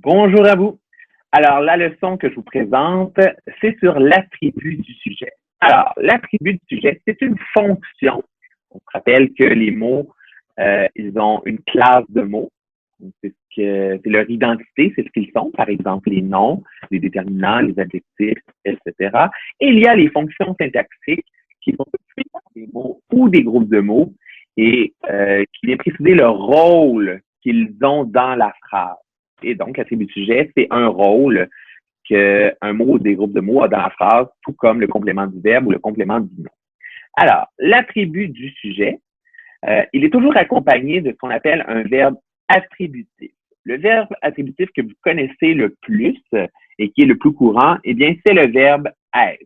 Bonjour à vous. Alors, la leçon que je vous présente, c'est sur l'attribut du sujet. Alors, l'attribut du sujet, c'est une fonction. On se rappelle que les mots, ils ont une classe de mots. C'est leur identité, c'est ce qu'ils sont. Par exemple, les noms, les déterminants, les adjectifs, etc. Et il y a les fonctions syntaxiques qui vont suivre des mots ou des groupes de mots et qui viennent préciser le rôle qu'ils ont dans la phrase. Et donc, l'attribut du sujet, c'est un rôle qu'un mot ou des groupes de mots a dans la phrase, tout comme le complément du verbe ou le complément du nom. Alors, l'attribut du sujet, il est toujours accompagné de ce qu'on appelle un verbe attributif. Le verbe attributif que vous connaissez le plus et qui est le plus courant, eh bien, c'est le verbe être.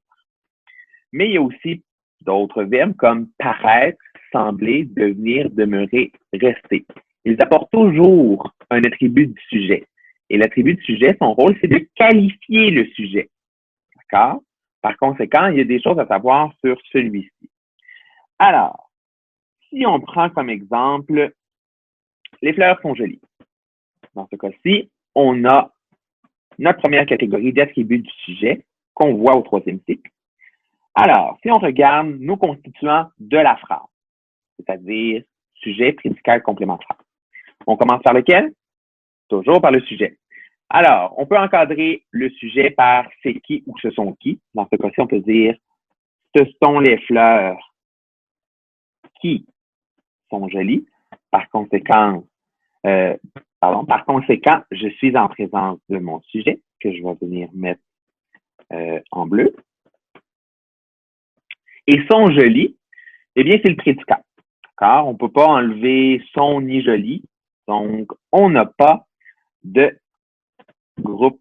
Mais il y a aussi d'autres verbes comme paraître, sembler, devenir, demeurer, rester. Ils apportent toujours un attribut du sujet. Et l'attribut du sujet, son rôle, c'est de qualifier le sujet. D'accord? Par conséquent, il y a des choses à savoir sur celui-ci. Alors, si on prend comme exemple, les fleurs sont jolies. Dans ce cas-ci, on a notre première catégorie d'attributs du sujet qu'on voit au troisième cycle. Alors, si on regarde nos constituants de la phrase, c'est-à-dire sujet, prédicat, complément de phrase. On commence par lequel? Toujours par le sujet. Alors, on peut encadrer le sujet par c'est qui ou ce sont qui. Dans ce cas-ci, on peut dire ce sont les fleurs qui sont jolies. Par conséquent, je suis en présence de mon sujet que je vais venir mettre en bleu. Et sont jolies, eh bien, c'est le prédicat. D'accord? On ne peut pas enlever sont ni joli. Donc, on n'a pas de groupe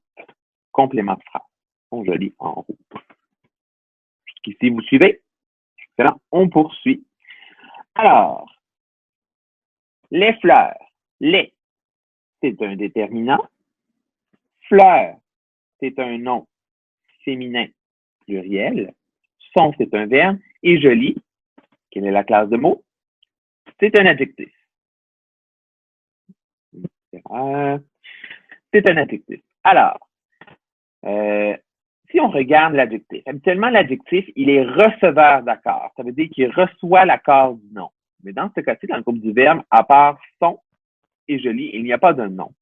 complément de phrase. Sont jolies en rouge. Jusqu'ici, vous suivez? Excellent. On poursuit. Alors, les fleurs. Les, c'est un déterminant. Fleur, c'est un nom féminin pluriel. Sont, c'est un verbe. Et joli, quelle est la classe de mots? C'est un adjectif. C'est un adjectif. Alors, si on regarde l'adjectif, habituellement, l'adjectif, il est receveur d'accord. Ça veut dire qu'il reçoit l'accord du nom. Mais dans ce cas-ci, dans le groupe du verbe, à part sont et joli, il n'y a pas de nom.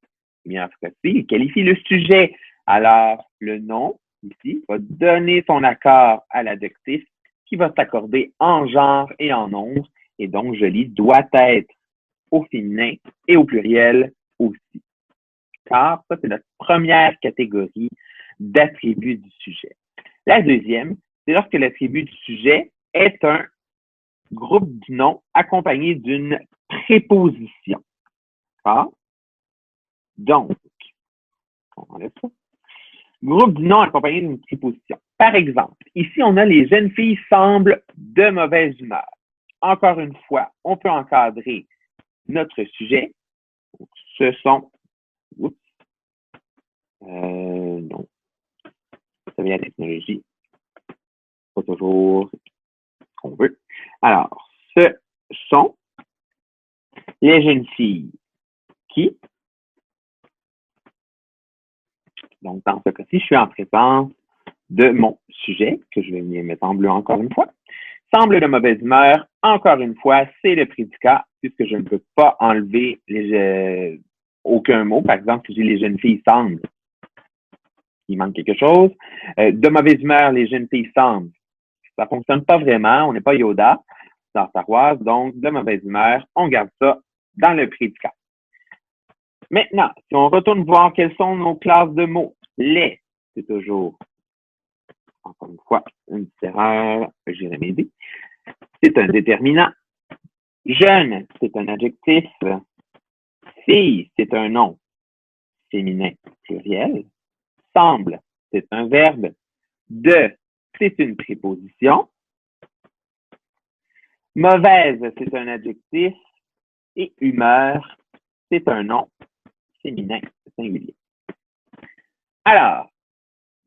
Eh bien, dans ce cas-ci, il qualifie le sujet. Alors, le nom, ici, va donner son accord à l'adjectif qui va s'accorder en genre et en nombre. Et donc, joli doit être au féminin et au pluriel aussi. Car ça, c'est notre première catégorie d'attributs du sujet. La deuxième, c'est lorsque l'attribut du sujet est un groupe du nom accompagné d'une préposition. D'accord? Donc, on enlève ça. Groupe du nom accompagné d'une préposition. Par exemple, ici, on a les jeunes filles semblent de mauvaise humeur. Encore une fois, on peut encadrer notre sujet. Donc, ce sont, non, ça vient la technologie, pas toujours ce qu'on veut. Alors, ce sont les jeunes filles qui, donc dans ce cas-ci, je suis en présence de mon sujet, que je vais venir mettre en bleu encore une fois. Semble de mauvaise humeur, encore une fois, c'est le prédicat, puisque je ne peux pas enlever aucun mot. Par exemple, si j'ai les jeunes filles semblent, il manque quelque chose. De mauvaise humeur, les jeunes filles semblent. Ça ne fonctionne pas vraiment, on n'est pas Yoda dans Star Wars, donc de mauvaise humeur, on garde ça dans le prédicat. Maintenant, si on retourne voir quelles sont nos classes de mots, les, c'est toujours, encore une fois, une petite erreur, j'ai remédié. C'est un déterminant. Jeune, c'est un adjectif. Fille, c'est un nom féminin pluriel. Semble, c'est un verbe. De, c'est une préposition. Mauvaise, c'est un adjectif. Et humeur, c'est un nom féminin singulier. Alors,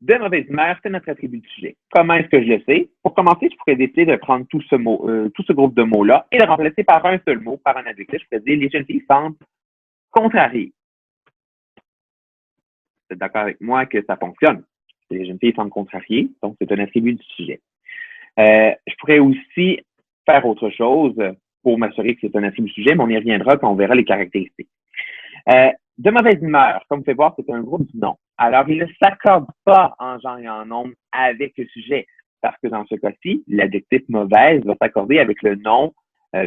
de mauvaise humeur, c'est notre attribut du sujet. Comment est-ce que je le sais? Pour commencer, je pourrais décider de prendre tout ce groupe de mots-là et de remplacer par un seul mot, par un adjectif. Je pourrais dire les jeunes filles semblent contrariées. êtes d'accord avec moi que ça fonctionne. Les jeunes filles semblent contrariées, donc c'est un attribut du sujet. Je pourrais aussi faire autre chose pour m'assurer que c'est un attribut du sujet, mais on y reviendra quand on verra les caractéristiques. De mauvaise humeur, comme vous pouvez voir, c'est un groupe du nom. Alors, il ne s'accorde pas en genre et en nombre avec le sujet, parce que dans ce cas-ci, l'adjectif mauvaise va s'accorder avec le nom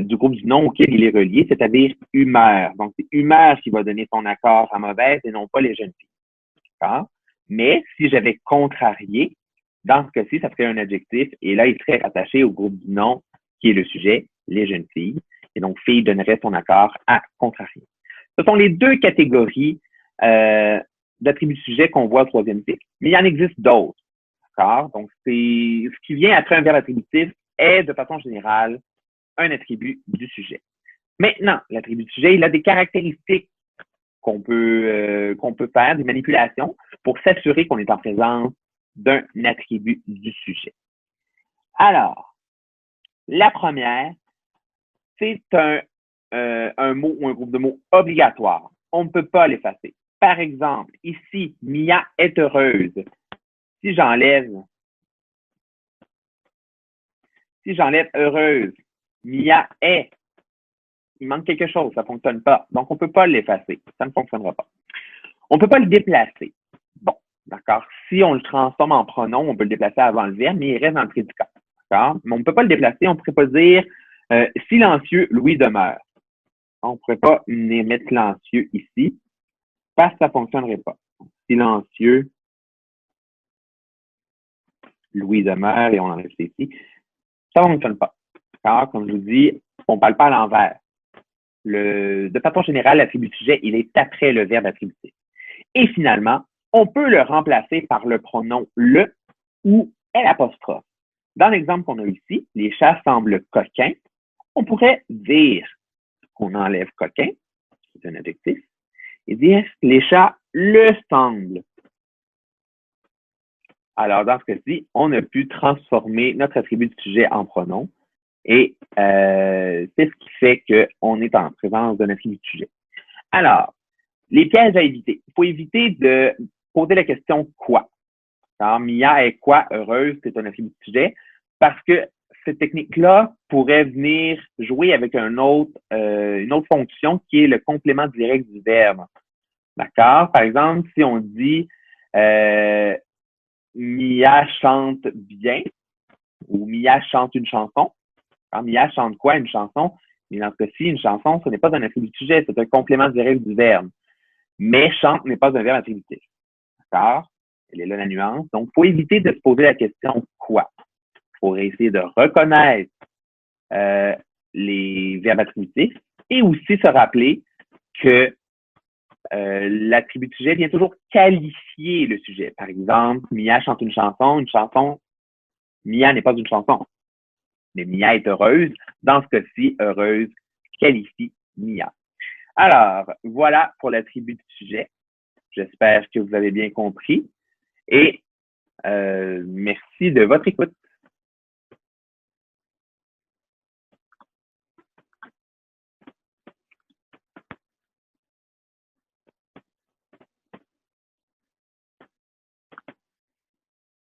du groupe du nom auquel il est relié, c'est-à-dire humeur. Donc, c'est humeur qui va donner son accord à mauvaise et non pas les jeunes filles. D'accord? Mais si j'avais contrarié, dans ce cas-ci, ça serait un adjectif et là, il serait rattaché au groupe du nom qui est le sujet, les jeunes filles. Et donc, fille donnerait son accord à contrarier. Ce sont les deux catégories d'attributs sujet qu'on voit au troisième cycle, mais il y en existe d'autres. D'accord? Donc, c'est ce qui vient après un verbe attributif est, de façon générale, un attribut du sujet. Maintenant, l'attribut du sujet, il a des caractéristiques qu'on peut faire, des manipulations, pour s'assurer qu'on est en présence d'un attribut du sujet. Alors, la première, c'est un mot ou un groupe de mots obligatoire. On ne peut pas l'effacer. Par exemple, ici, Mia est heureuse. Si j'enlève heureuse, Mia est, il manque quelque chose, ça ne fonctionne pas. Donc, on ne peut pas l'effacer. Ça ne fonctionnera pas. On ne peut pas le déplacer. Bon, d'accord. Si on le transforme en pronom, on peut le déplacer avant le verbe, mais il reste dans le prédicat. D'accord? Mais on ne peut pas le déplacer. On ne pourrait pas dire silencieux, Louis demeure. On ne pourrait pas mettre silencieux ici parce que ça ne fonctionnerait pas. Silencieux, Louis demeure et on enlève ici. Ça ne fonctionne pas. D'accord? Comme je vous dis, on ne parle pas à l'envers. De façon générale, l'attribut sujet, il est après le verbe attributif. Et finalement, on peut le remplacer par le pronom le ou l'apostrophe. Dans l'exemple qu'on a ici, les chats semblent coquins. On pourrait dire qu'on enlève coquin, c'est un adjectif, et dire les chats le semblent. Alors, dans ce cas-ci, on a pu transformer notre attribut de sujet en pronom et c'est ce qui fait qu'on est en présence d'un attribut de sujet. Alors, les pièges à éviter. Il faut éviter de poser la question quoi. Alors, Mia est quoi heureuse, c'est un attribut de sujet, parce que cette technique-là pourrait venir jouer avec une autre fonction qui est le complément direct du verbe. D'accord? Par exemple, si on dit Mia chante bien ou Mia chante une chanson. Alors, Mia chante quoi? Une chanson. Mais dans ce cas-ci, une chanson, ce n'est pas un attribut de sujet, c'est un complément direct du verbe. Mais chante n'est pas un verbe attributif. D'accord? Elle est là la nuance. Donc, il faut éviter de se poser la question quoi. Il faut essayer de reconnaître les verbes attributifs et aussi se rappeler que l'attribut de sujet vient toujours qualifier le sujet. Par exemple, Mia chante une chanson, Mia n'est pas une chanson. Mais Mia est heureuse. Dans ce cas-ci, heureuse qualifie Mia. Alors, voilà pour l'attribut du sujet. J'espère que vous avez bien compris et merci de votre écoute.